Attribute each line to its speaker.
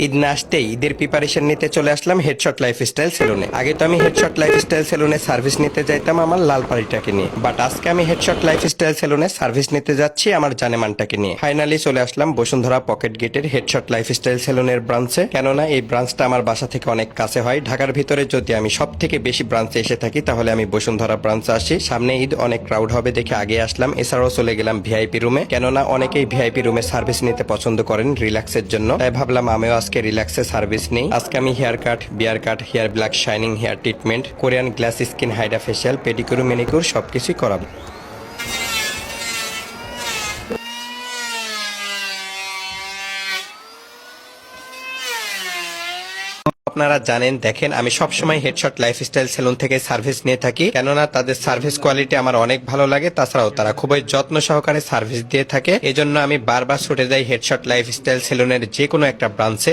Speaker 1: ঈদ না আসতেই ঈদের প্রিপারেশন নিতে চলে আসলাম হেডশট লাইফস্টাইল সেলুনে। আগে তো আমি হেডশট লাইফস্টাইল সেলুনে সার্ভিস নিতে যাইতাম আমার লাল পাড়িটাকে নিয়ে, বাট আজকে আমি হেডশট লাইফস্টাইল সেলুনে সার্ভিস নিতে যাচ্ছি আমার জানেমানটাকে নিয়ে। ফাইনালি চলে আসলাম বসুন্ধরা পকেট গেটের হেডশট লাইফস্টাইল সেলুনের ব্রাঞ্চে, কেননা এই ব্রাঞ্চটা আমার বাসা থেকে অনেক কাছে হয়। ঢাকার ভিতরে যদি আমি সব থেকে বেশি ব্রাঞ্চে এসে থাকি তাহলে আমি বসুন্ধরা ব্রাঞ্চে আসি। সামনে ঈদ, অনেক ক্রাউড হবে দেখে আগে আসলাম। এছাড়াও চলে গেলাম ভিআইপি রুমে, কেননা অনেকেই ভিআইপি রুমে সার্ভিস নিতে পছন্দ করেন রিল্যাক্সের জন্য, তাই ভাবলাম আমিও আজকে রিল্যাক্সে সার্ভিস নেই। আজকে আমি hair cut, beard cut, hair black shining hair treatment, Korean glass skin hydra facial, pedicure, manicure সবকিছুই করাবো। আপনারা জানেন, দেখেন আমি সবসময় হেডশট লাইফস্টাইল সেলুন থেকে সার্ভিস নিয়ে থাকি, কেননা তাদের সার্ভিস কোয়ালিটি আমার অনেক ভালো লাগে। তাছাড়াও তারা খুবই যত্ন সহকারে সার্ভিস দিয়ে থাকে, এজন্য আমি বারবার ছুটে যাই হেডশট লাইফস্টাইল সেলুনের যে কোনো একটা ব্রাঞ্চে।